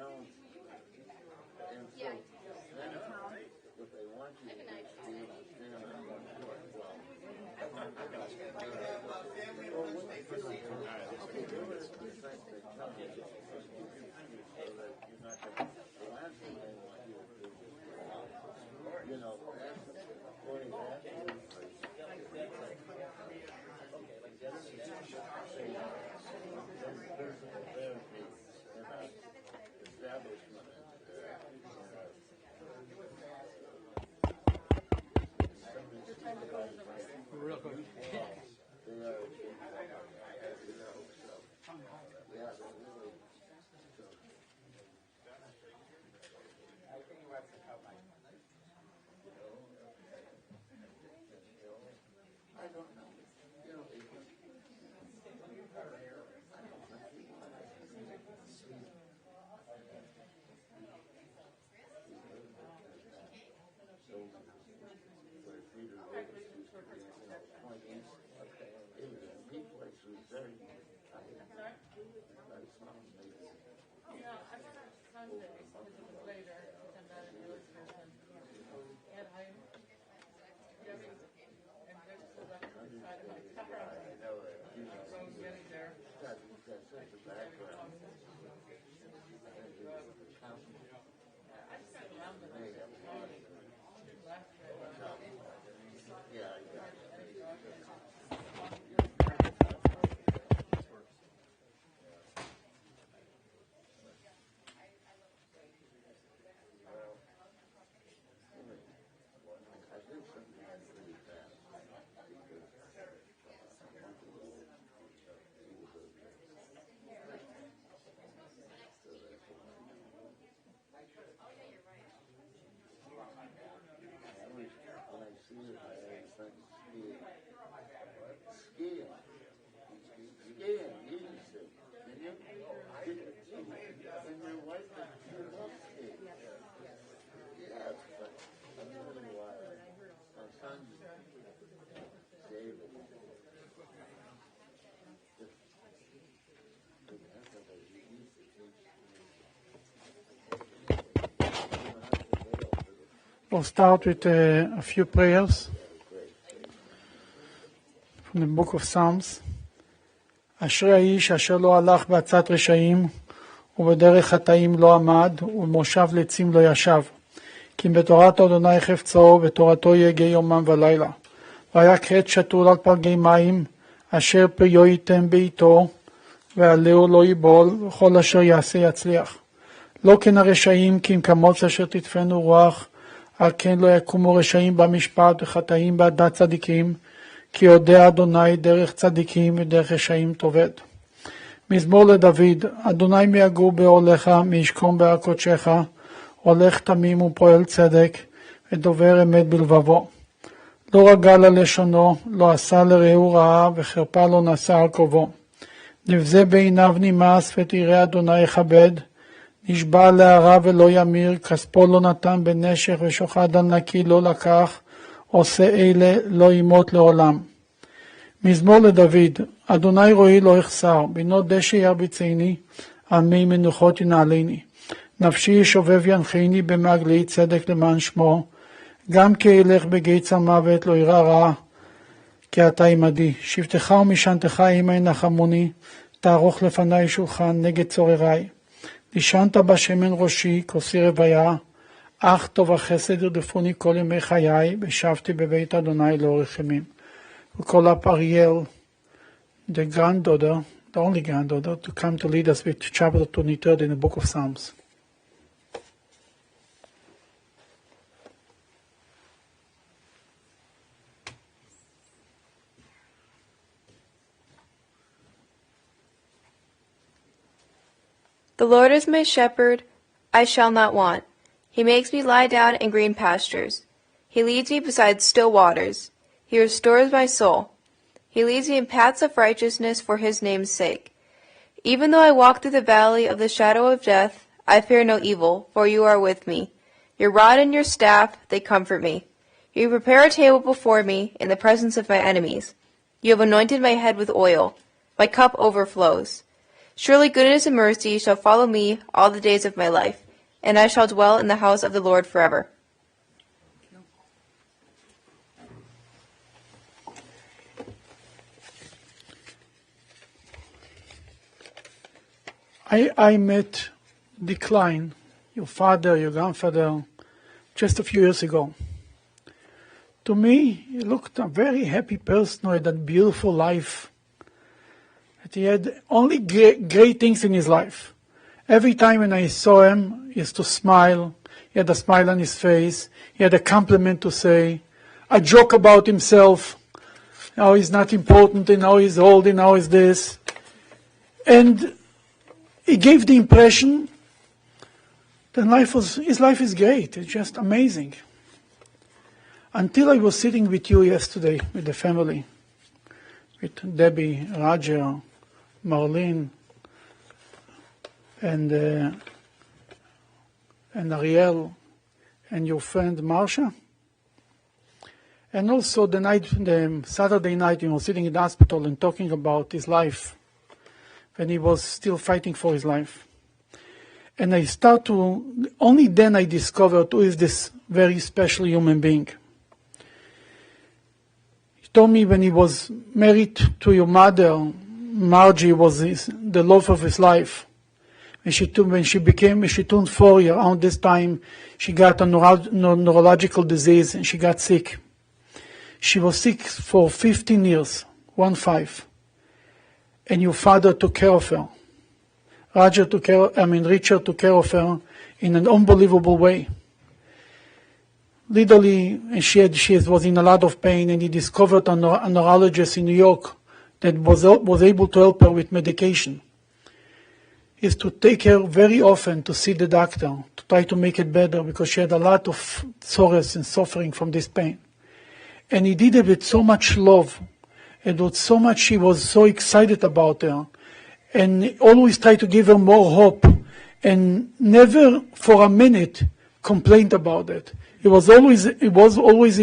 balance. And so then what they want you to do is stand on one foot. Well, what they do is the last thing they want you to do is, you know, that's the point of that. Real quick. I don't know. You know, We'll start with a few prayers from the book of Psalms. אשרי האיש אשר לא הלך בעצת רשעים, ובדרך חטאים לא עמד, ובמושב לצים לא ישב. כי בתורת אדוני חפצו, ובתורתו יגע יומם ולילה. והיה כרת שתול על פלגי מים, אשר פריו ייתן בעתו, ועלהו לא ייבול, וכל אשר יעשה יצליח. לא כן הרשעים, כי אם כמוץ אשר תדפנו רוח, על כן לא יקומו רשעים במשפט וחטאים בעדת צדיקים, כי יודע אדוני דרך צדיקים ודרך רשעים תאבד. מזמור לדוד, אדוני מי יגור באוהליך, מי ישכון בהר קודשך, הולך תמים ופועל צדק, ודובר אמת בלבבו. לא רגל על לשונו, לא עשה לרעהו רעה, וחרפה לא נשא על קרבו. נבזה בעיניו נמאס, ותראה אדוני יכבד, נשבע להרע ולא ימיר, כספו לא נתן בנשך, ושוחד על נקי לא לקח, עושה אלה לא ימות לעולם. מזמור לדוד, אדוני רואי לא יחסר, בינו דשא ירביצני, על מי מנוחות ינעלני. נפשי שובב ינחני במעגלי צדק למען שמו, גם כי אלך בגיא המוות לא ירא רע, כי אתה עמדי. שבטך ומשענתך עמי נחמוני, תערוך לפני שולחן נגד צורריי. נשענת בשמן ראשי, כוסי רוויה, אך טוב וחסד ירדפוני כל ימי חיי, ושבתי בבית אדוני לאורך ימים. We call up Ariel, the granddaughter, the only granddaughter, to come to lead us with chapter 23 in the book of Psalms. The Lord is my shepherd, I shall not want. He makes me lie down in green pastures. He leads me beside still waters. He restores my soul. He leads me in paths of righteousness for his name's sake. Even though I walk through the valley of the shadow of death, I fear no evil, for you are with me. Your rod and your staff, they comfort me. You prepare a table before me in the presence of my enemies. You have anointed my head with oil. My cup overflows. Surely goodness and mercy shall follow me all the days of my life, and I shall dwell in the house of the Lord forever. I met the Klein, your father, your grandfather, just a few years ago. To me, he looked a very happy person who had a beautiful life. That he had only great things in his life. Every time when I saw him, he used to smile. He had a smile on his face. He had a compliment to say, a joke about himself. How he's not important, and how he's old, and how he's this. And he gave the impression that his life is great. It's just amazing. Until I was sitting with you yesterday, with the family, with Debbie, Roger, Marlene, and Ariel, and your friend Marsha. And also the Saturday night, we were sitting in the hospital and talking about his life, when he was still fighting for his life. And only then I discovered who is this very special human being. He told me when he was married to your mother, Margie was the love of his life. When she turned 4 years, around this time, she got a neurological disease and she got sick. She was sick for 15 years, 15. And your father took care of her. Richard took care of her in an unbelievable way. Literally, she was in a lot of pain, and he discovered a neurologist in New York that was able to help her with medication. He used to take her very often to see the doctor, to try to make it better, because she had a lot of sorrows and suffering from this pain. And he did it with so much love. And with so much, he was so excited about her, and always tried to give her more hope, and never for a minute complained about it. He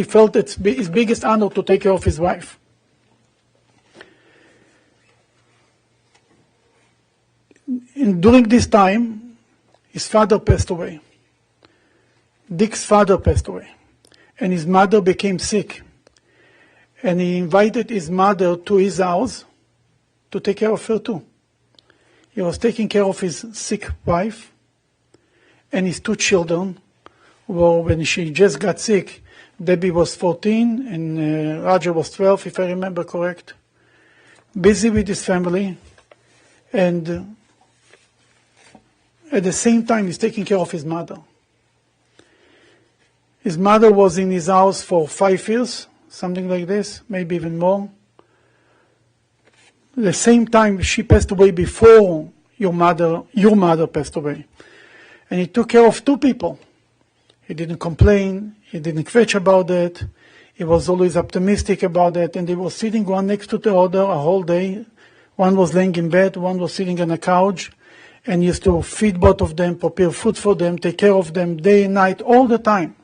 felt it's his biggest honor to take care of his wife. And during this time, his father passed away. Dick's father passed away, and his mother became sick. And he invited his mother to his house to take care of her too. He was taking care of his sick wife and his 2 children. Well, when she just got sick, Debbie was 14 and Roger was 12, if I remember correct. Busy with his family, and at the same time he's taking care of his mother. His mother was in his house for 5 years. Something like this, maybe even more. At the same time, she passed away before your mother passed away. And he took care of 2 people. He didn't complain, he didn't kvetch about it, he was always optimistic about it, and they were sitting one next to the other a whole day. One was laying in bed, one was sitting on a couch, and he used to feed both of them, prepare food for them, take care of them day and night, all the time.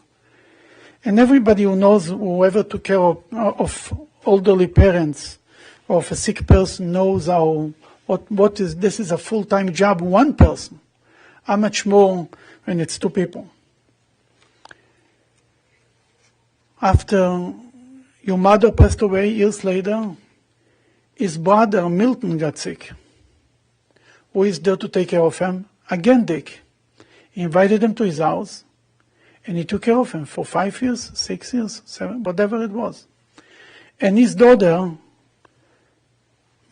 And everybody whoever took care of elderly parents or of a sick person knows this is a full-time job, one person. How much more when it's 2 people? After your mother passed away years later, his brother Milton got sick. Who is there to take care of him? Again, Dick. He invited him to his house. And he took care of him for 5 years, 6 years, 7, whatever it was. And his daughter,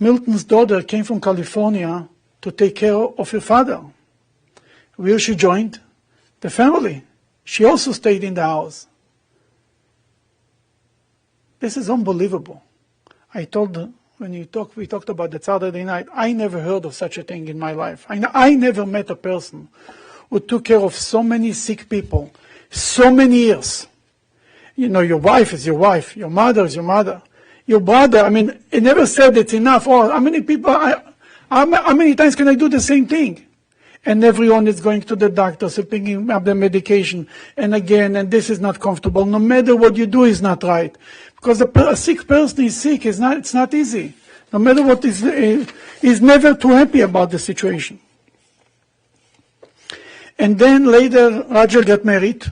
Milton's daughter, came from California to take care of her father. Where she joined? The family. She also stayed in the house. This is unbelievable. We talked about that Saturday night, I never heard of such a thing in my life. I never met a person who took care of so many sick people, so many years. You know, your wife is your wife, your mother is your mother, your brother. He never said it's enough. Oh, how many times can I do the same thing? And everyone is going to the doctor, so picking up the medication, and again, and this is not comfortable. No matter what you do is not right. Because a sick person is sick, it's not easy. No matter what, he's never too happy about the situation. And then later, Roger got married.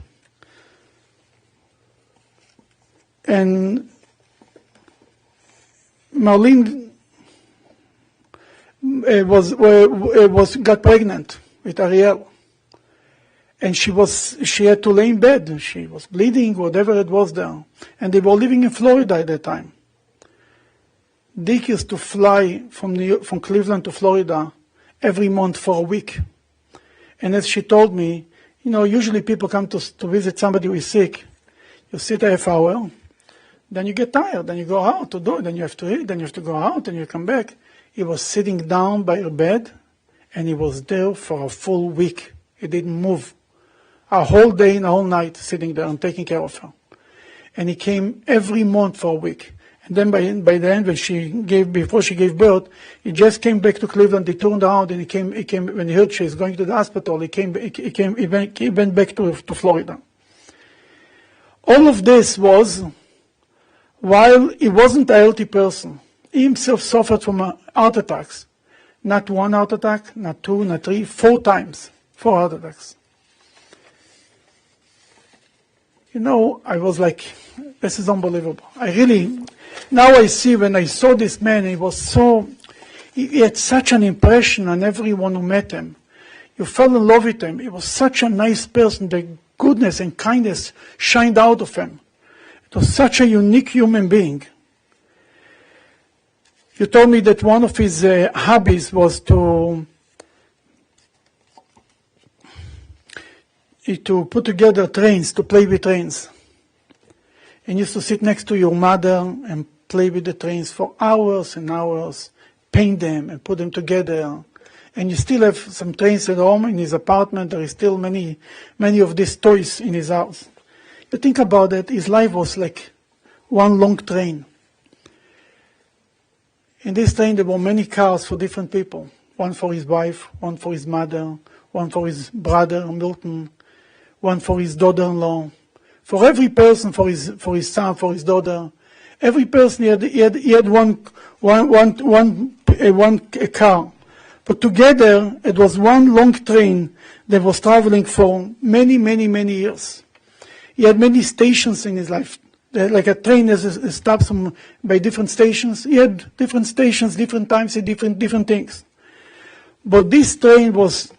And Marlene got pregnant with Ariel. And she had to lay in bed. She was bleeding, whatever it was there. And they were living in Florida at that time. Dick used to fly from Cleveland to Florida every month for a week. And as she told me, usually people come to visit somebody who is sick. You sit a half hour, then you get tired, then you go out to do it, then you have to eat, then you have to go out, and you come back. He was sitting down by her bed, and he was there for a full week. He didn't move. A whole day and a whole night sitting there and taking care of her. And he came every month for a week. And then by the end, before she gave birth, he just came back to Cleveland. He turned around and he came when he heard she was going to the hospital. He went back to Florida. All of this was while he wasn't a healthy person. He himself suffered from heart attacks. Not one heart attack, not two, not three, 4 times. 4 heart attacks. I was like, this is unbelievable. Now I see when I saw this man, he had such an impression on everyone who met him. You fell in love with him. He was such a nice person. The goodness and kindness shined out of him. It was such a unique human being. You told me that one of his hobbies was to put together trains, to play with trains. And used to sit next to your mother and play with the trains for hours and hours, paint them and put them together. And you still have some trains at home in his apartment. There is still many of these toys in his house. You think about it, his life was like one long train. In this train there were many cars for different people. One for his wife, one for his mother, one for his brother, Milton, one for his daughter-in-law, for every person, for his son, for his daughter. Every person he had one car. But together it was one long train that was traveling for many, many, many years. He had many stations in his life. Like a train stops by different stations. He had different stations, different times, and different things. But this train was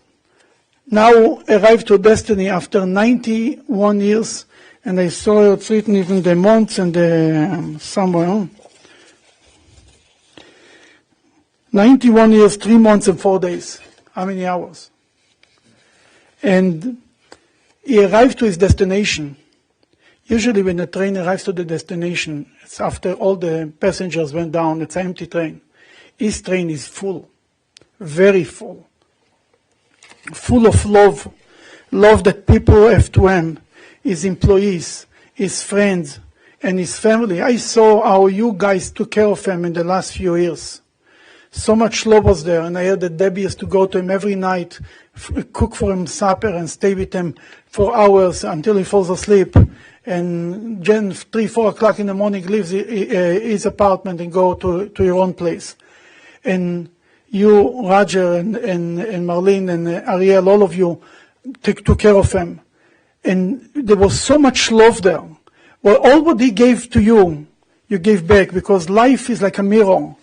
now arrived to destiny after 91 years, and I saw it written even the months and the somewhere. 91 years, 3 months and 4 days. How many hours? And he arrived to his destination. Usually when a train arrives to the destination, it's after all the passengers went down, it's an empty train. His train is full, very full. Full of love that people have to him, his employees, his friends, and his family. I saw how you guys took care of him in the last few years. So much love was there, and I heard that Debbie used to go to him every night, cook for him supper, and stay with him for hours until he falls asleep. And Jen, 3-4 o'clock in the morning, leaves his apartment and go to your own place. And you, Roger, and Marlene, and Ariel, all of you took care of him. And there was so much love there. Well, all what he gave to you, you gave back, because life is like a mirror.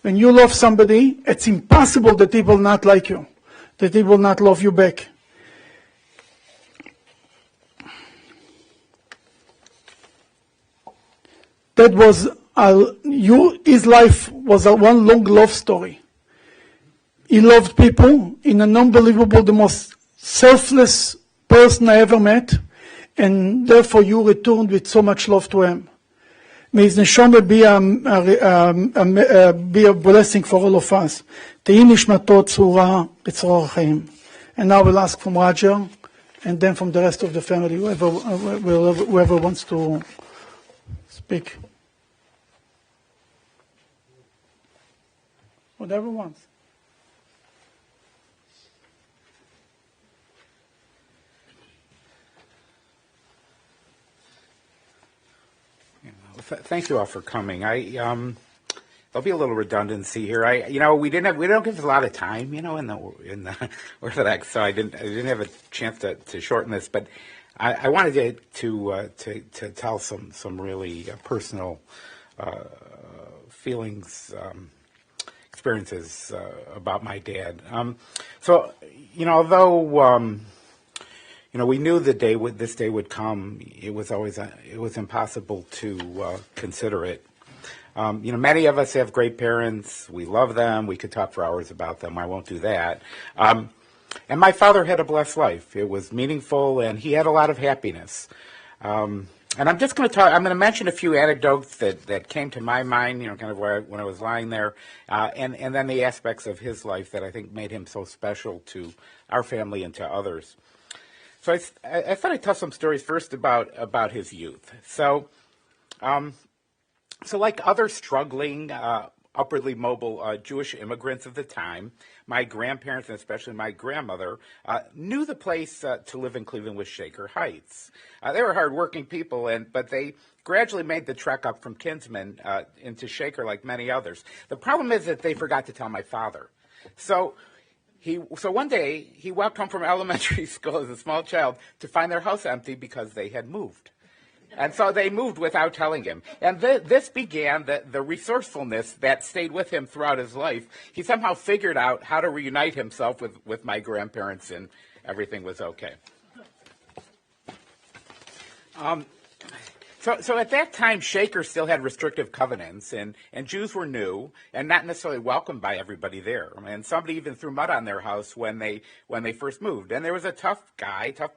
When you love somebody, it's impossible that he will not like you, that he will not love you back. That was his life was one long love story. He loved people in an unbelievable, the most selfless person I ever met, and therefore you returned with so much love to him. May his neshama be a blessing for all of us. Tehi nishmato tzura b'tzorah chaim. And now we'll ask from Roger, and then from the rest of the family, whoever wants to speak. Whatever wants. Thank you all for coming. there'll be a little redundancy here. We don't give a lot of time, in the Orthodox, so I didn't have a chance to shorten this, but I wanted to tell some really personal feelings, experiences about my dad. Although we knew this day would come, it was impossible to consider it. Many of us have great parents. We love them. We could talk for hours about them. I won't do that. And my father had a blessed life. It was meaningful, and he had a lot of happiness. And I'm just going to I'm going to mention a few anecdotes that came to my mind, kind of when I was lying there, and then the aspects of his life that I think made him so special to our family and to others. So I thought I'd tell some stories first about his youth. So like other struggling, upwardly mobile Jewish immigrants of the time, my grandparents, and especially my grandmother, knew the place to live in Cleveland was Shaker Heights. They were hardworking people, but they gradually made the trek up from Kinsman into Shaker like many others. The problem is that they forgot to tell my father. So one day, he walked home from elementary school as a small child to find their house empty because they had moved. And so they moved without telling him. And this began the resourcefulness that stayed with him throughout his life. He somehow figured out how to reunite himself with my grandparents, and everything was okay. So at that time, Shaker still had restrictive covenants, and Jews were new and not necessarily welcomed by everybody there. And somebody even threw mud on their house when they first moved. And there was a tough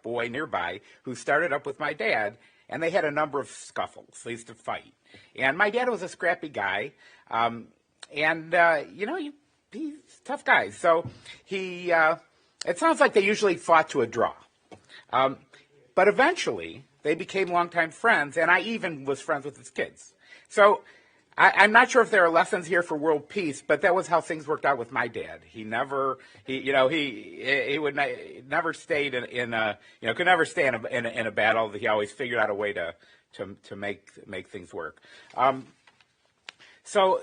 boy nearby who started up with my dad, and they had a number of scuffles. They used to fight. And my dad was a scrappy guy, he's a tough guy. So it sounds like they usually fought to a draw. But eventually, they became longtime friends, and I even was friends with his kids. So I'm not sure if there are lessons here for world peace, but that was how things worked out with my dad. He never stayed could never stay in a battle. He always figured out a way to make things work. So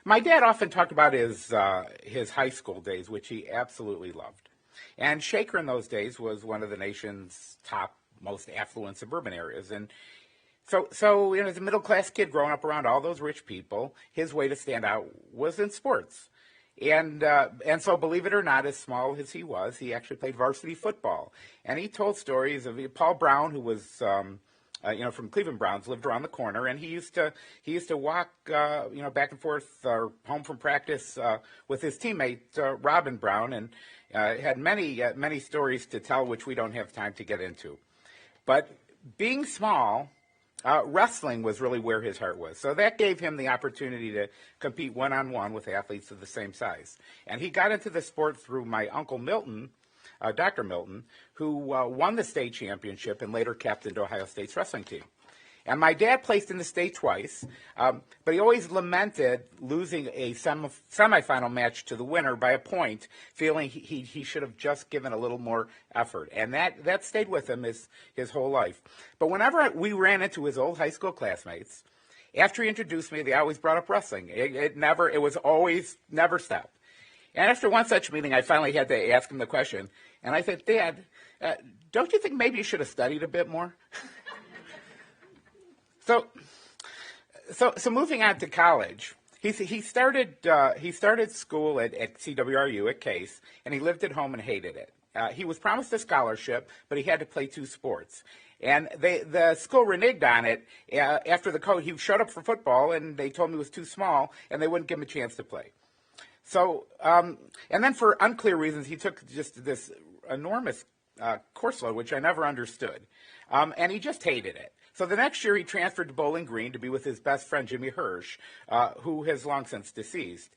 my dad often talked about his high school days, which he absolutely loved. And Shaker in those days was one of the nation's top, most affluent suburban areas. And so as a middle-class kid growing up around all those rich people, his way to stand out was in sports. And so, believe it or not, as small as he was, he actually played varsity football. And he told stories of Paul Brown, who was from Cleveland Browns, lived around the corner, and he used to walk back and forth home from practice with his teammate Robin Brown, and had many stories to tell, which we don't have time to get into. But being small, wrestling was really where his heart was. So that gave him the opportunity to compete one-on-one with athletes of the same size. And he got into the sport through my Uncle Milton, Dr. Milton, who won the state championship and later captained Ohio State's wrestling team. And my dad placed in the state twice, but he always lamented losing a semifinal match to the winner by a point, feeling he should have just given a little more effort. And that stayed with him his whole life. But whenever we ran into his old high school classmates, after he introduced me, they always brought up wrestling. It was always never stopped. And after one such meeting, I finally had to ask him the question. And I said, Dad, don't you think maybe you should have studied a bit more? So moving on to college, he started school at CWRU at Case, and he lived at home and hated it. He was promised a scholarship, but he had to play two sports. And the school reneged on it after the coach. He showed up for football, and they told him he was too small, and they wouldn't give him a chance to play. So, and then for unclear reasons, he took just this enormous course load, which I never understood, and he just hated it. So the next year, he transferred to Bowling Green to be with his best friend, Jimmy Hirsch, who has long since deceased.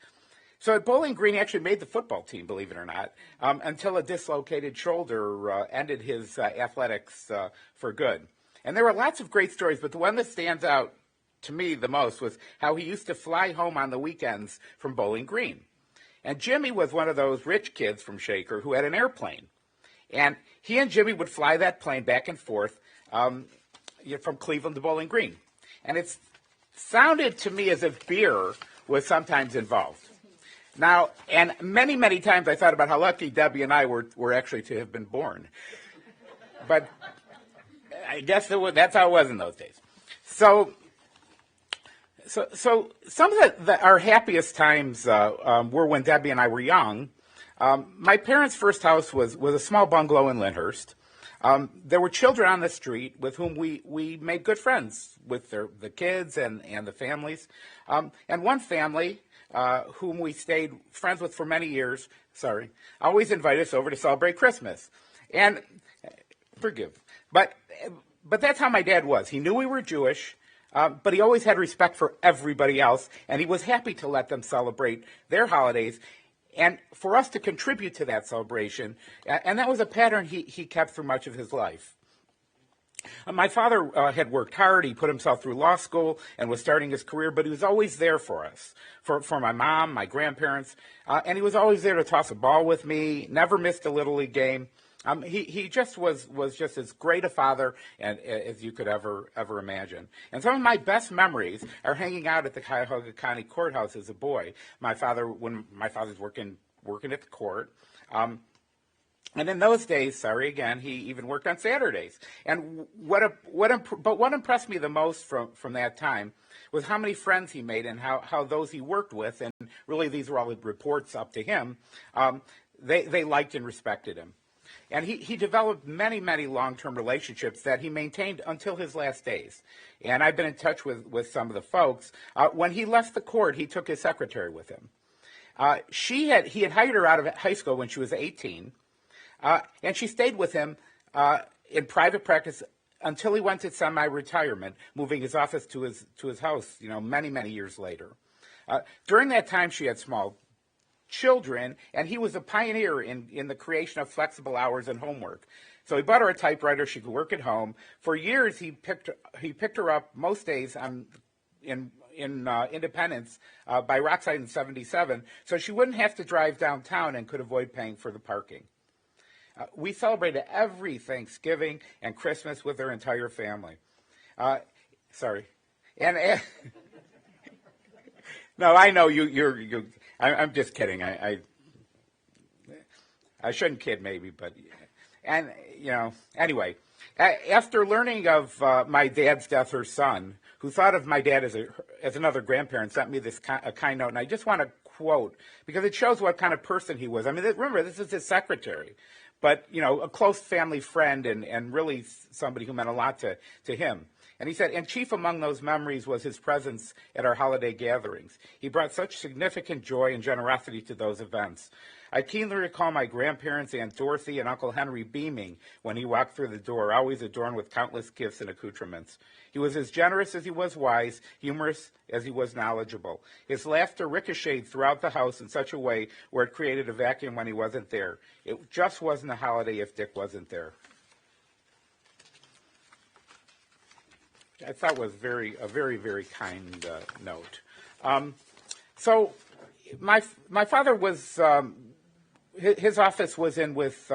So at Bowling Green, he actually made the football team, believe it or not, until a dislocated shoulder ended his athletics for good. And there were lots of great stories, but the one that stands out to me the most was how he used to fly home on the weekends from Bowling Green. And Jimmy was one of those rich kids from Shaker who had an airplane. And he and Jimmy would fly that plane back and forth from Cleveland to Bowling Green. And it's sounded to me as if beer was sometimes involved. Now, and many, many times I thought about how lucky Debbie and I were actually to have been born. But I guess that's how it was in those days. So some of our happiest times were when Debbie and I were young. My parents' first house was a small bungalow in Lyndhurst. There were children on the street with whom we made good friends with the kids and the families. And one family whom we stayed friends with for many years, always invited us over to celebrate Christmas. And forgive. But that's how my dad was. He knew we were Jewish, but he always had respect for everybody else, and he was happy to let them celebrate their holidays and for us to contribute to that celebration. And that was a pattern he kept through much of his life. My father had worked hard. He put himself through law school and was starting his career, but he was always there for us, for my mom, my grandparents, and he was always there to toss a ball with me, never missed a Little League game. He just was just as great a father as you could ever imagine. And some of my best memories are hanging out at the Cuyahoga County Courthouse as a boy. When my father's working at the court. And in those days, he even worked on Saturdays. And what impressed me the most from that time was how many friends he made and how those he worked with, and really these were all the reports up to him, they liked and respected him. And he developed many, many long-term relationships that he maintained until his last days. And I've been in touch with some of the folks. When he left the court, he took his secretary with him. He had hired her out of high school when she was 18. And she stayed with him in private practice until he went to semi-retirement, moving his office to his house, many, many years later. During that time, she had small children, and he was a pioneer in the creation of flexible hours and homework. So he bought her a typewriter. She could work at home. For years, he picked her up most days in Independence by Rockside in 77, so she wouldn't have to drive downtown and could avoid paying for the parking. We celebrated every Thanksgiving and Christmas with their entire family. No, I know you're. I'm just kidding. I shouldn't kid, maybe, but anyway. After learning of my dad's death, her son, who thought of my dad as another grandparent, sent me a kind note, and I just want to quote because it shows what kind of person he was. I mean, remember, this is his secretary, but a close family friend and really somebody who meant a lot to him. And he said, and chief among those memories was his presence at our holiday gatherings. He brought such significant joy and generosity to those events. I keenly recall my grandparents, Aunt Dorothy, and Uncle Henry beaming when he walked through the door, always adorned with countless gifts and accoutrements. He was as generous as he was wise, humorous as he was knowledgeable. His laughter ricocheted throughout the house in such a way where it created a vacuum when he wasn't there. It just wasn't a holiday if Dick wasn't there. I thought was a very, very kind note. So my father was, his office was in with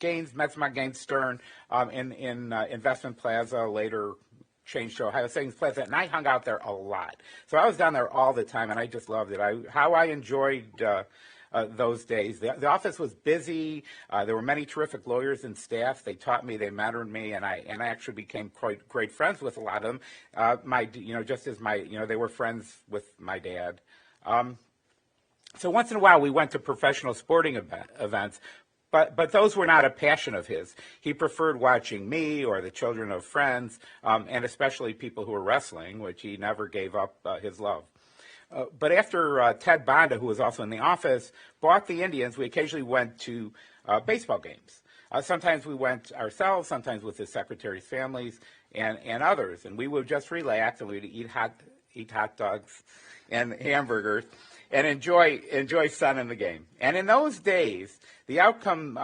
Gaines, Metzmont Gaines Stern in Investment Plaza, later changed to Ohio Savings Plaza, and I hung out there a lot. So I was down there all the time, and I just loved it. How I enjoyed those days. The office was busy. There were many terrific lawyers and staff. They taught me, they mentored me, and I actually became quite great friends with a lot of them. Just as they were friends with my dad. So once in a while we went to professional sporting events, but those were not a passion of his. He preferred watching me or the children of friends, and especially people who were wrestling, which he never gave up his love. But after Ted Bonda, who was also in the office, bought the Indians, we occasionally went to baseball games. Sometimes we went ourselves, sometimes with his secretary's families and others. And we would just relax and we'd eat hot dogs and hamburgers and enjoy sun in the game. And in those days, the outcomes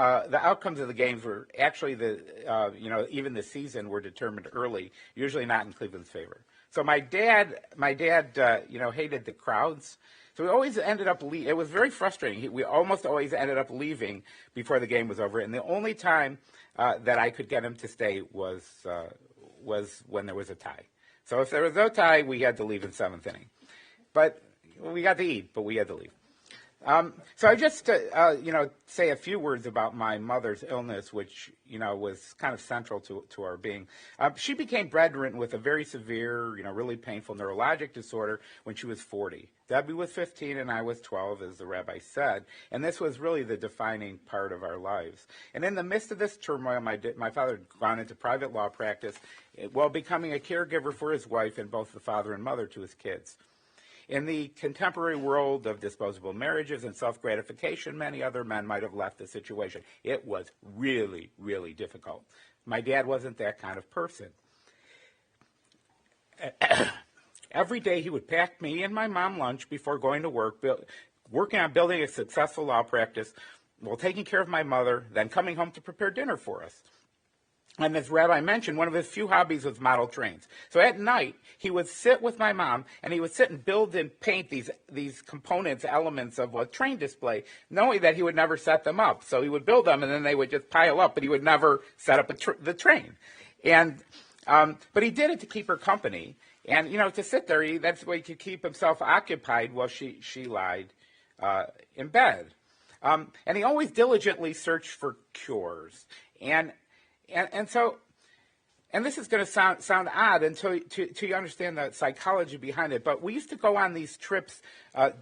of the games were actually even the season were determined early, usually not in Cleveland's favor. So my dad, hated the crowds. So we always ended up leaving. It was very frustrating. We almost always ended up leaving before the game was over. And the only time that I could get him to stay was when there was a tie. So if there was no tie, we had to leave in seventh inning. But we got to eat, but we had to leave. So I just, say a few words about my mother's illness, which, was kind of central to our being. She became bedridden with a very severe, really painful neurologic disorder when she was 40. Debbie was 15 and I was 12, as the rabbi said. And this was really the defining part of our lives. And in the midst of this turmoil, my father had gone into private law practice while becoming a caregiver for his wife and both the father and mother to his kids. In the contemporary world of disposable marriages and self-gratification, many other men might have left the situation. It was really, really difficult. My dad wasn't that kind of person. Every day he would pack me and my mom lunch before going to work, working on building a successful law practice while taking care of my mother, then coming home to prepare dinner for us. And as Rabbi mentioned, one of his few hobbies was model trains. So at night, he would sit with my mom, and he would sit and build and paint these components, elements of a train display, knowing that he would never set them up. So he would build them, and then they would just pile up, but he would never set up the train. And but he did it to keep her company. And, to sit there, that's the way he could keep himself occupied while she lied in bed. And he always diligently searched for cures. And so, this is going to sound odd until you understand the psychology behind it, but we used to go on these trips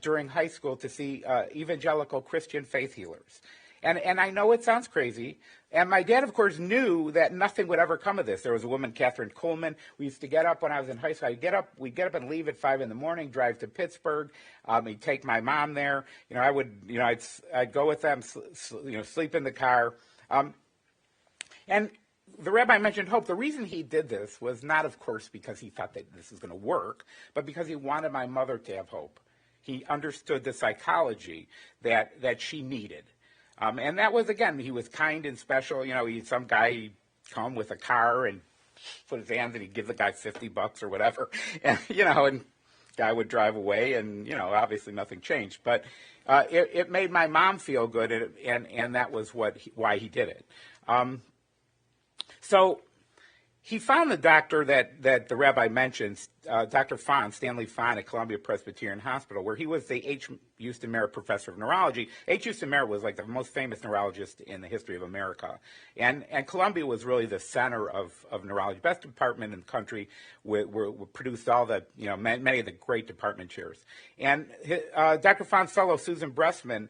during high school to see evangelical Christian faith healers. And I know it sounds crazy, and my dad, of course, knew that nothing would ever come of this. There was a woman, Catherine Kuhlman. We used to get up when I was in high school. We'd get up and leave at 5 in the morning, drive to Pittsburgh. He'd take my mom there. I'd go with them, sleep in the car. And the rabbi mentioned hope. The reason he did this was not, of course, because he thought that this was going to work, but because he wanted my mother to have hope. He understood the psychology that she needed. And that was, again, he was kind and special. Some guy, he'd come with a car and put his hands and he'd give the guy $50 or whatever. And, and guy would drive away and, obviously nothing changed. But it made my mom feel good, and that was why he did it. So he found the doctor that the rabbi mentioned, Dr. Stanley Fahn at Columbia Presbyterian Hospital, where he was the H. Houston Merritt Professor of Neurology. H. Houston Merritt was like the most famous neurologist in the history of America. And Columbia was really the center of neurology, best department in the country, produced all the, many of the great department chairs. And Dr. Fahn's fellow, Susan Bressman,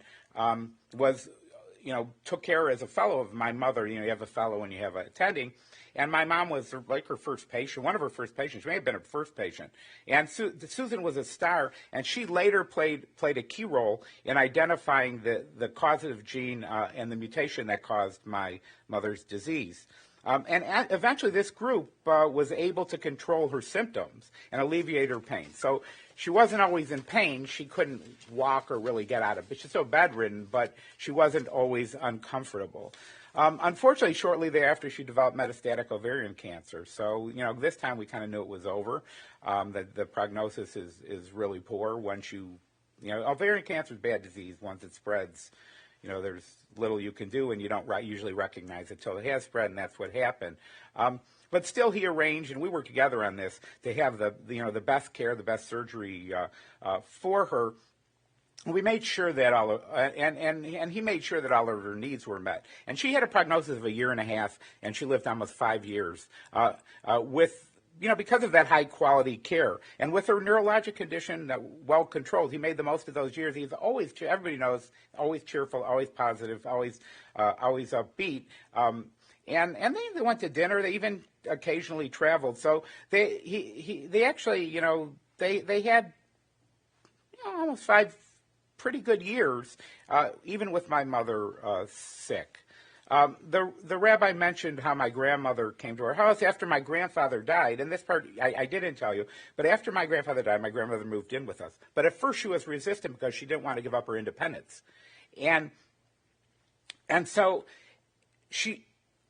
took care as a fellow of my mother. You have a fellow when you have an attending. And my mom was like her first patient, one of her first patients. She may have been her first patient. And Susan was a star, and she later played a key role in identifying the causative gene and the mutation that caused my mother's disease. Eventually this group was able to control her symptoms and alleviate her pain. So she wasn't always in pain. She couldn't walk or really get out of it. She's so bedridden, but she wasn't always uncomfortable. Unfortunately, shortly thereafter, she developed metastatic ovarian cancer. So, this time we kind of knew it was over. The prognosis is really poor once ovarian cancer is a bad disease. Once it spreads, there's little you can do, and you don't usually recognize it until it has spread, and that's what happened. But still, he arranged, and we worked together on this, to have the best care, the best surgery for her. We made sure that and he made sure that all of her needs were met. And she had a prognosis of 1.5 years, and she lived almost 5 years because of that high quality care. And with her neurologic condition well controlled, he made the most of those years. He's always, everybody knows, always cheerful, always positive, always upbeat. And they went to dinner. They even occasionally traveled. So they actually, they had almost 5 pretty good years, even with my mother sick. The rabbi mentioned how my grandmother came to our house after my grandfather died, and this part I didn't tell you, but after my grandfather died, my grandmother moved in with us. But at first she was resistant because she didn't want to give up her independence. And so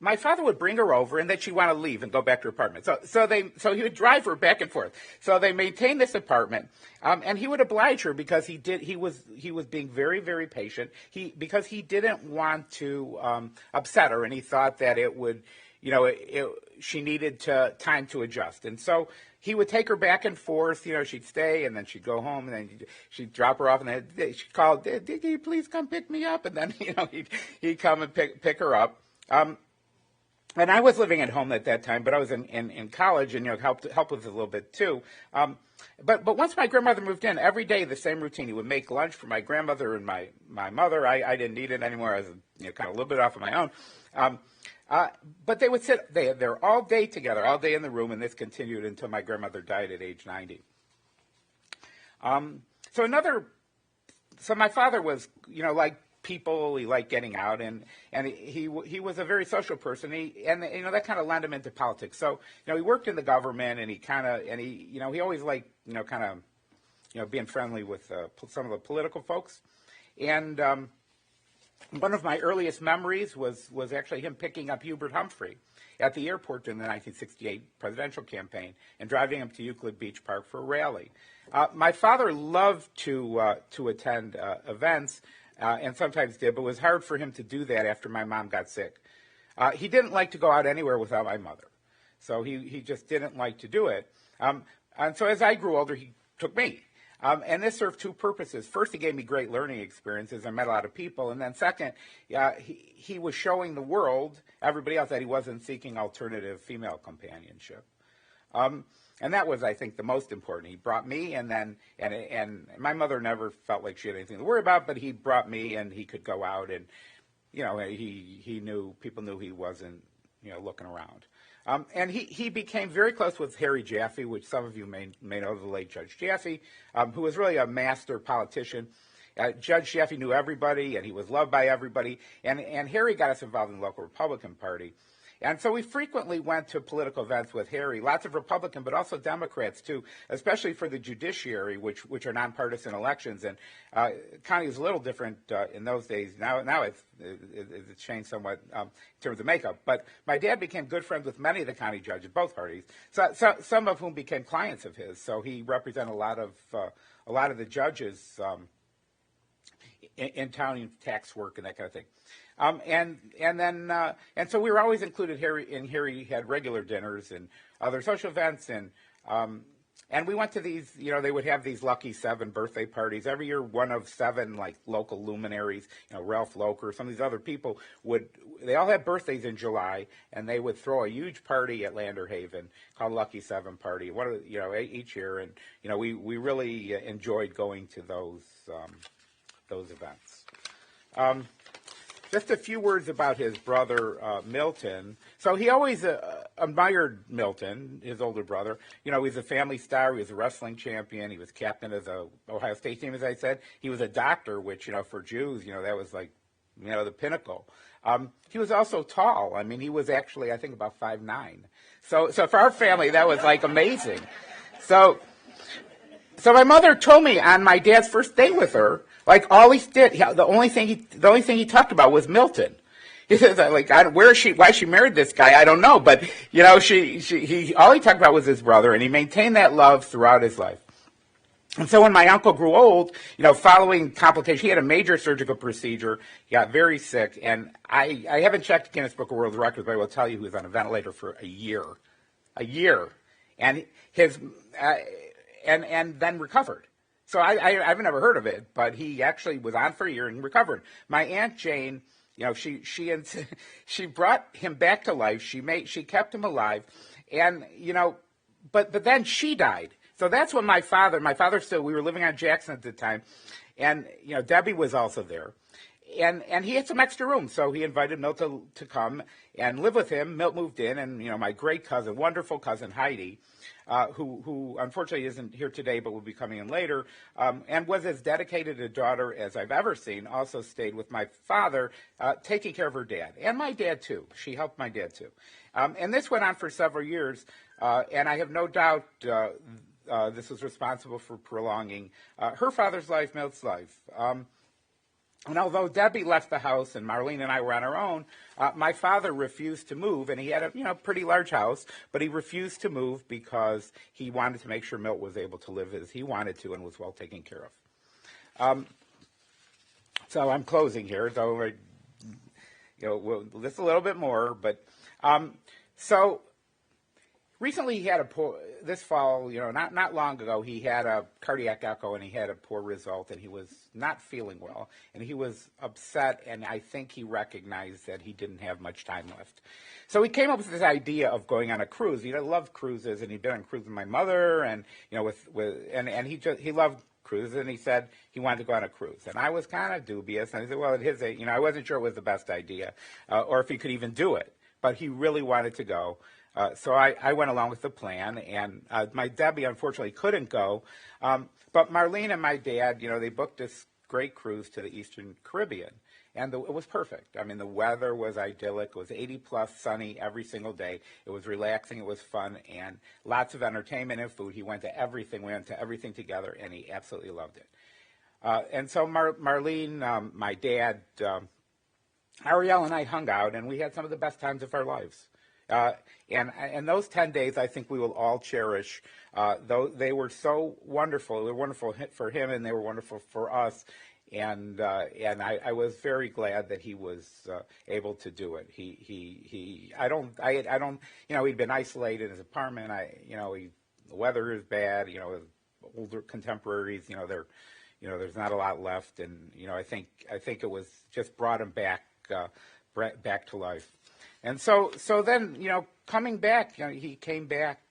my father would bring her over, and then she'd want to leave and go back to her apartment. So he would drive her back and forth. So they maintained this apartment, and he would oblige her because he was being very, very patient. Because he didn't want to upset her, and he thought that it would, she needed time to adjust. And so he would take her back and forth. She'd stay, and then she'd go home, and then she'd drop her off, and then she'd call, "Can you please come pick me up?" And then, he'd come and pick her up. And I was living at home at that time, but I was in college, and help with it a little bit too. But once my grandmother moved in, every day the same routine. He would make lunch for my grandmother and my mother. I didn't eat it anymore. I was kind of a little bit off of my own. But they would sit there all day together, all day in the room, and this continued until my grandmother died at age 90. So my father was, like people, he liked getting out, and he was a very social person. That kind of led him into politics. So he worked in the government, and he always liked being friendly with some of the political folks. And one of my earliest memories was actually him picking up Hubert Humphrey at the airport in the 1968 presidential campaign and driving him to Euclid Beach Park for a rally. My father loved to attend events. And sometimes did, but it was hard for him to do that after my mom got sick. He didn't like to go out anywhere without my mother. So he just didn't like to do it. And so as I grew older, he took me. And this served two purposes. First, he gave me great learning experiences. I met a lot of people. And then second, he was showing the world, everybody else, that he wasn't seeking alternative female companionship. And that was, I think, the most important. He brought me, and my mother never felt like she had anything to worry about, but he brought me, and he could go out, and people knew he wasn't looking around. And he became very close with Harry Jaffe, which some of you may know, the late Judge Jaffe, who was really a master politician. Judge Jaffe knew everybody, and he was loved by everybody. And Harry got us involved in the local Republican Party. And so we frequently went to political events with Harry, lots of Republican, but also Democrats too, especially for the judiciary, which are nonpartisan elections. And county is a little different in those days. Now it's changed somewhat in terms of makeup. But my dad became good friends with many of the county judges, both parties, so some of whom became clients of his. So he represented a lot of the judges in town, in tax work and that kind of thing. And so we were always included. Harry had regular dinners and other social events, and we went to these. They would have these lucky 7 birthday parties every year. One of 7 like local luminaries, Ralph Locher, some of these other people they all had birthdays in July, and they would throw a huge party at Lander Haven called Lucky 7 Party. Each year, and we really enjoyed going to those events. Just a few words about his brother, Milton. So he always admired Milton, his older brother. He's a family star. He was a wrestling champion. He was captain of the Ohio State team, as I said. He was a doctor, which, for Jews, that was like, the pinnacle. He was also tall. I mean, he was actually, I think, about 5'9". So for our family, that was like amazing. So my mother told me on my dad's first date with her, like all he did, the only thing he talked about was Milton. He says, like, why she married this guy, I don't know, but all he talked about was his brother, and he maintained that love throughout his life. And so when my uncle grew old, following complications, he had a major surgical procedure. He got very sick, and I haven't checked Guinness Book of World Records, but I will tell you he was on a ventilator for a year, and and then recovered. So I've never heard of it, but he actually was on for a year and recovered. My Aunt Jane, she brought him back to life. She kept him alive, and but then she died. So that's when my father we were living on Jackson at the time, and Debbie was also there, and he had some extra room, so he invited Milt to come and live with him. Milt moved in, and my great cousin, wonderful cousin Heidi, who unfortunately isn't here today but will be coming in later, and was as dedicated a daughter as I've ever seen, also stayed with my father, taking care of her dad, and my dad too. She helped my dad too. And this went on for several years, and I have no doubt this was responsible for prolonging her father's life, Milt's life. And although Debbie left the house and Marlene and I were on our own, my father refused to move, and he had a pretty large house, but he refused to move because he wanted to make sure Milt was able to live as he wanted to and was well taken care of. So I'm closing here, so just a little bit more, but so recently he had a poor, this fall, not long ago, he had a cardiac echo and he had a poor result and he was not feeling well. And he was upset, and I think he recognized that he didn't have much time left. So he came up with this idea of going on a cruise. He loved cruises, and he'd been on cruises with my mother, and he loved cruises, and he said he wanted to go on a cruise. And I was kind of dubious, and I said, well, I wasn't sure it was the best idea, or if he could even do it. But he really wanted to go. So I went along with the plan, and my Debbie unfortunately couldn't go. But Marlene and my dad, they booked this great cruise to the Eastern Caribbean, and it was perfect. I mean, the weather was idyllic. It was 80-plus sunny every single day. It was relaxing. It was fun, and lots of entertainment and food. He went to everything. We went to everything together, and he absolutely loved it. And so Marlene, my dad, Ariel, and I hung out, and we had some of the best times of our lives. And those 10 days, I think we will all cherish. Though they were so wonderful. They were wonderful for him, and they were wonderful for us. And I was very glad that he was able to do it. He'd been isolated in his apartment. The weather is bad. His older contemporaries, there's not a lot left. And I think it was just brought him back to life. And so then, coming back, he came back.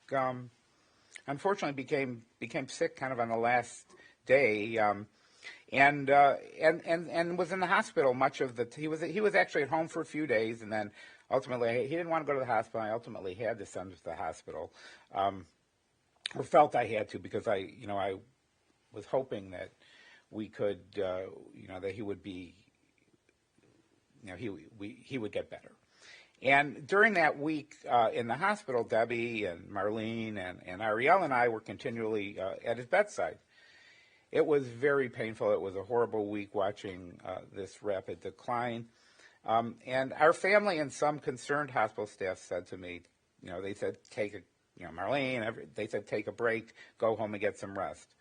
Unfortunately, became sick kind of on the last day, and was in the hospital much of the. He was actually at home for a few days, and then ultimately he didn't want to go to the hospital. I ultimately had to send him to the hospital, or felt I had to, because I was hoping that we could, that he would be, he would get better. And during that week in the hospital, Debbie and Marlene and Ariel and I were continually at his bedside. It was very painful. It was a horrible week watching this rapid decline. And our family and some concerned hospital staff said to me, they said, Marlene, they said, take a break, go home and get some rest.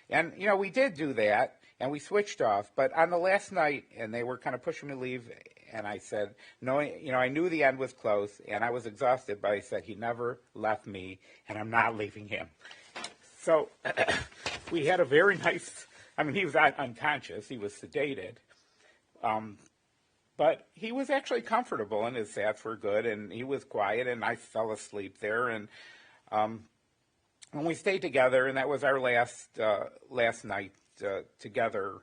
And, we did do that, and we switched off. But on the last night, and they were kind of pushing me to leave, and I said, no, I knew the end was close, and I was exhausted, but I said, he never left me, and I'm not leaving him. So we had a very nice, he was unconscious, he was sedated, but he was actually comfortable, and his sats were good, and he was quiet, and I fell asleep there, and when we stayed together, and that was our last night together,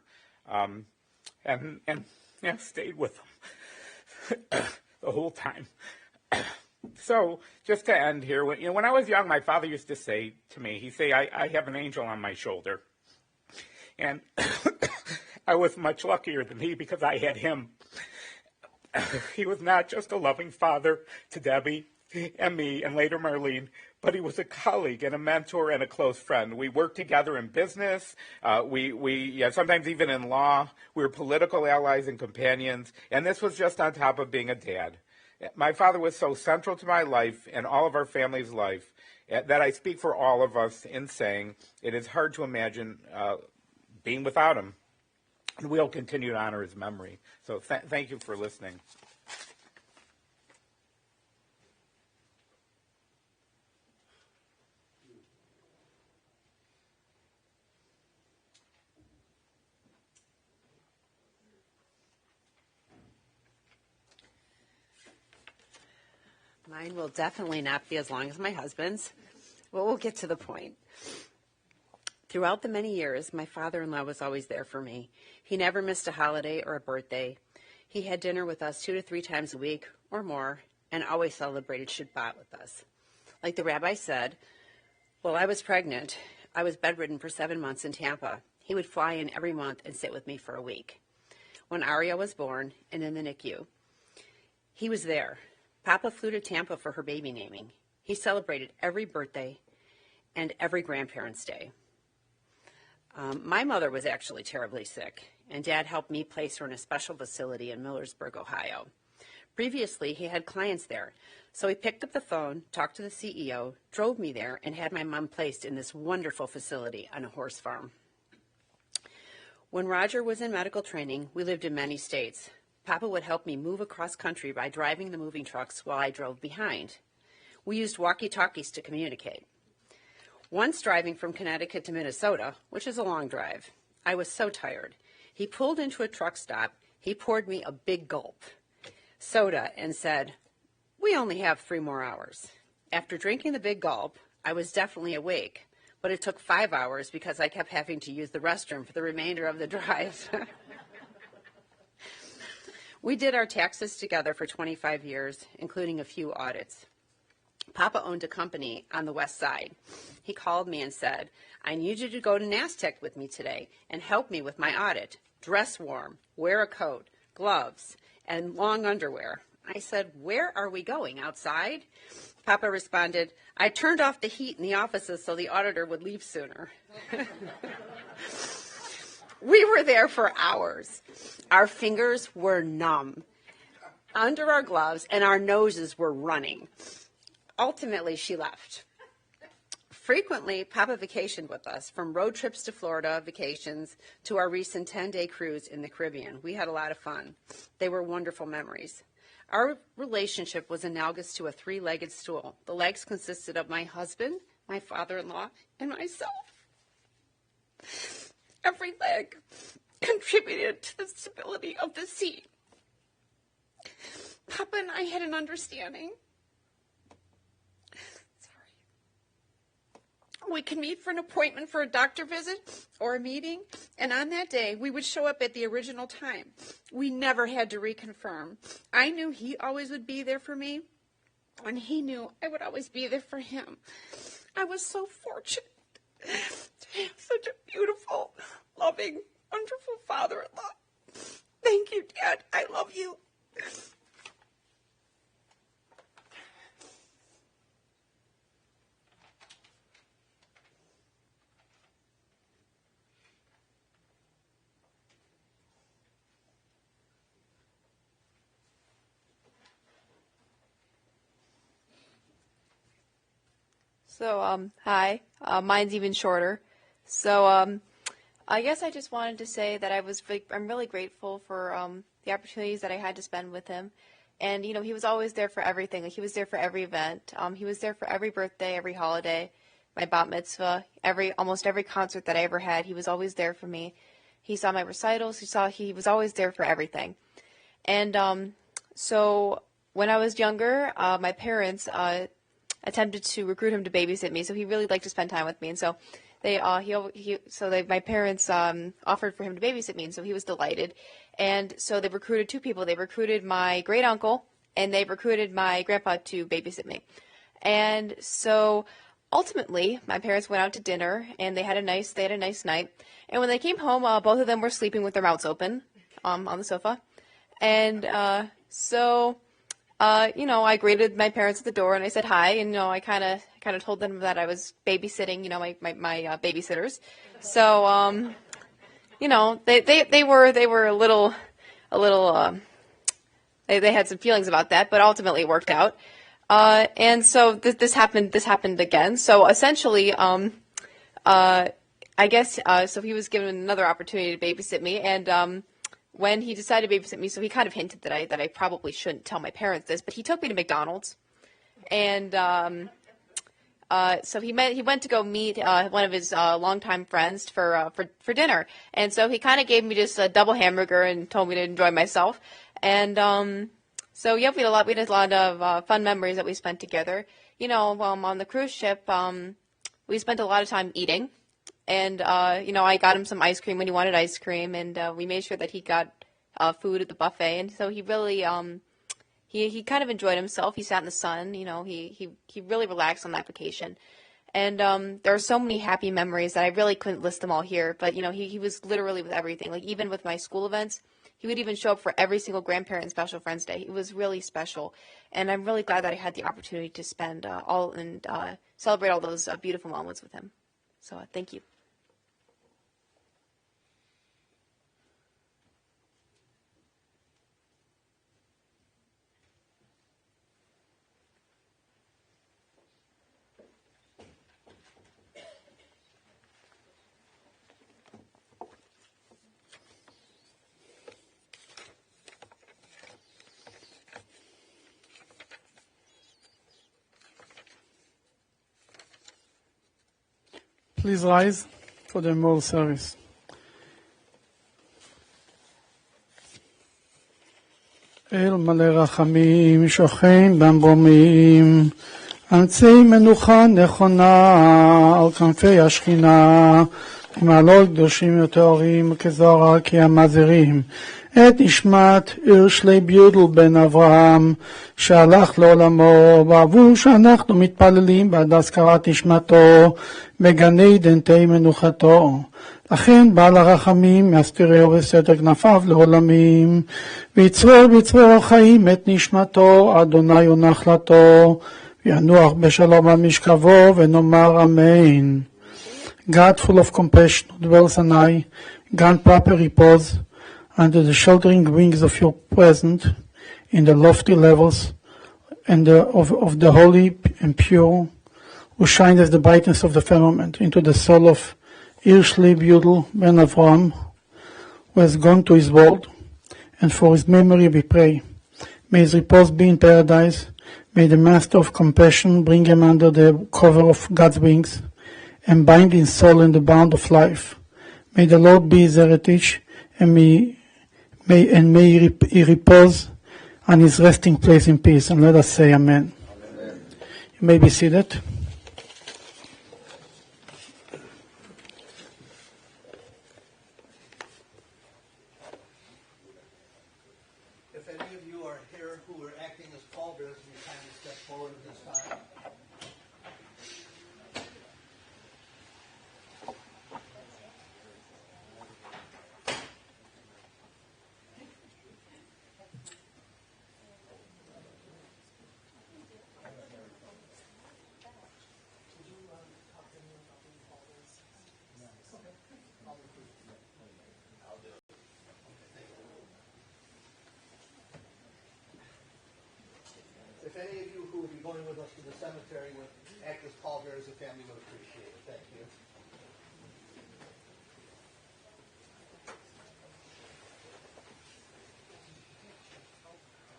and stayed with him the whole time. So, just to end here, when I was young, my father used to say to me, he'd say, I have an angel on my shoulder. And I was much luckier than he because I had him. He was not just a loving father to Debbie and me, and later Marlene, but he was a colleague and a mentor and a close friend. We worked together in business, sometimes even in law. We were political allies and companions, and this was just on top of being a dad. My father was so central to my life and all of our family's life that I speak for all of us in saying it is hard to imagine being without him. And we'll continue to honor his memory. So thank you for listening. Mine will definitely not be as long as my husband's, but we'll get to the point. Throughout the many years, my father-in-law was always there for me. He never missed a holiday or a birthday. He had dinner with us 2 to 3 times a week or more, and always celebrated Shabbat with us. Like the rabbi said, while I was pregnant, I was bedridden for 7 months in Tampa. He would fly in every month and sit with me for a week. When Aria was born and in the NICU, he was there. Papa flew to Tampa for her baby naming. He celebrated every birthday and every grandparents' day. My mother was actually terribly sick, and Dad helped me place her in a special facility in Millersburg, Ohio. Previously, he had clients there, so he picked up the phone, talked to the CEO, drove me there, and had my mom placed in this wonderful facility on a horse farm. When Roger was in medical training, we lived in many states. Papa would help me move across country by driving the moving trucks while I drove behind. We used walkie-talkies to communicate. Once driving from Connecticut to Minnesota, which is a long drive, I was so tired. He pulled into a truck stop. He poured me a big gulp soda and said, "We only have 3 more hours." After drinking the big gulp, I was definitely awake, but it took 5 hours because I kept having to use the restroom for the remainder of the drive. We did our taxes together for 25 years, including a few audits. Papa owned a company on the west side. He called me and said, "I need you to go to NASTEC with me today and help me with my audit. Dress warm, wear a coat, gloves, and long underwear." I said, "Where are we going, outside?" Papa responded, "I turned off the heat in the offices so the auditor would leave sooner." We were there for hours. Our fingers were numb under our gloves and our noses were running. Ultimately, she left. Frequently, Papa vacationed with us, from road trips to Florida vacations to our recent 10-day cruise in the Caribbean. We had a lot of fun. They were wonderful memories. Our relationship was analogous to a 3-legged stool. The legs consisted of my husband, my father-in-law, and myself. Every leg contributed to the stability of the seat. Papa and I had an understanding. We could meet for an appointment for a doctor visit or a meeting, and on that day, we would show up at the original time. We never had to reconfirm. I knew he always would be there for me, and he knew I would always be there for him. I was so fortunate to have such a beautiful, loving, wonderful father-in-law. Thank you, Dad. I love you. So, hi. Mine's even shorter. So, I guess I just wanted to say that I'm really grateful for the opportunities that I had to spend with him. And, he was always there for everything. Like, he was there for every event. He was there for every birthday, every holiday, my bat mitzvah, almost every concert that I ever had. He was always there for me. He saw my recitals. He was always there for everything. And so when I was younger, my parents attempted to recruit him to babysit me, so he really liked to spend time with me, and so my parents offered for him to babysit me, and so he was delighted, and so they recruited 2 people. They recruited my great uncle, and they recruited my grandpa to babysit me, and so ultimately my parents went out to dinner, and they had a nice night, and when they came home, both of them were sleeping with their mouths open on the sofa, and I greeted my parents at the door and I said hi, and I kind of told them that I was babysitting, my babysitters. So they were a little they had some feelings about that, but ultimately it worked out. And so this happened again. So essentially, I guess so he was given another opportunity to babysit me, and when he decided to babysit me, so he kind of hinted that I probably shouldn't tell my parents this, but he took me to McDonald's, and so he went to go meet one of his longtime friends for dinner, and so he kind of gave me just a double hamburger and told me to enjoy myself, and so yeah, we had a lot of fun memories that we spent together. On the cruise ship, we spent a lot of time eating. And, I got him some ice cream when he wanted ice cream, and we made sure that he got food at the buffet. And so he really, he kind of enjoyed himself. He sat in the sun, he really relaxed on that vacation. And there are so many happy memories that I really couldn't list them all here. But, he was literally with everything. Like, even with my school events, he would even show up for every single grandparent and special friends day. It was really special. And I'm really glad that I had the opportunity to spend celebrate all those beautiful moments with him. So thank you. Please rise for the memorial service. אל מלא רחמים, שוכן במרומים, אמצעי מנוחה נכונה על כנפי השכינה, מעלות קדושים וטהורים כזוהר כי המזהירים את נשמת ירשלי ביודל בן אברהם שהלך לעולמו, בעבור שאנחנו מתפללים בעד הזכרת נשמתו בגן עדן תהי מנוחתו. לכן בעל הרחמים יסתירהו בסתר כנפיו לעולמים, ויצרור בצרור החיים את נשמתו, אדוני ונחלתו, וינוח בשלום על משכבו, ונאמר אמן. God, full of compassion, who dwells on high, grant proper repose under the sheltering wings of your presence in the lofty levels and of the holy and pure, who shines as the brightness of the firmament into the soul of Irshli Budel Ben Avram, who has gone to his world, and for his memory we pray. May his repose be in paradise. May the Master of Compassion bring him under the cover of God's wings, and bind his soul in the bond of life. May the Lord be his heritage, and may he repose on his resting place in peace. And let us say Amen. Amen. You may be seated. If any of you are here who are acting as pallbearers, you kindly step forward at this time. If any of you who will be going with us to the cemetery would act as pallbearers, the family would appreciate it. Thank you.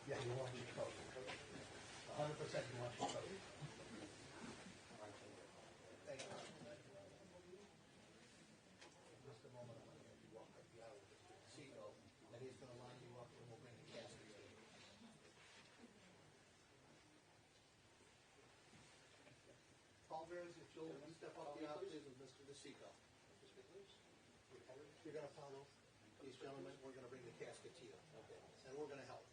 Yeah, you want your coat. 100% you want your coat. Thank you. Just a moment, I'm going to have you walk up the aisle with Mr. Seagull, and he's going to line you up, and we'll bring the casket to you. Pallbearers, if you'll step up the aisle, please, with Mr. DeSico. You're going to follow these gentlemen. We're going to bring the casket to you. Okay. And we're going to help.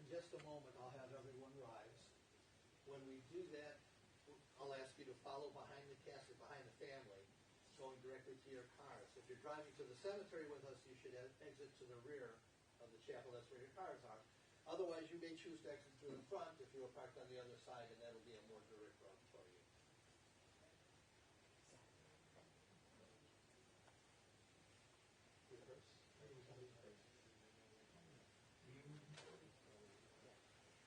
In just a moment, I'll have everyone rise. When we do that, I'll ask you to follow behind the casket, behind the family, going directly to your cars. If you're driving to the cemetery with us, you should exit to the rear of the chapel. That's where your cars are. Otherwise, you may choose to exit through the front if you were parked on the other side, and that'll be a more direct route for you.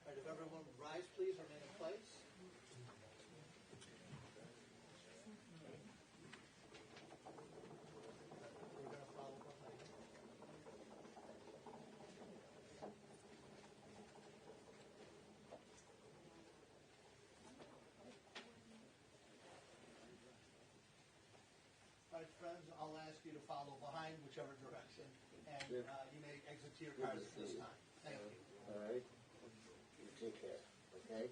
All right, if everyone would rise, please, remain in place. We're going to follow behind you. All right, friends, I'll ask you to follow behind whichever direction, and you may exit to your cars at this time. Thank you. All right. You take care, okay?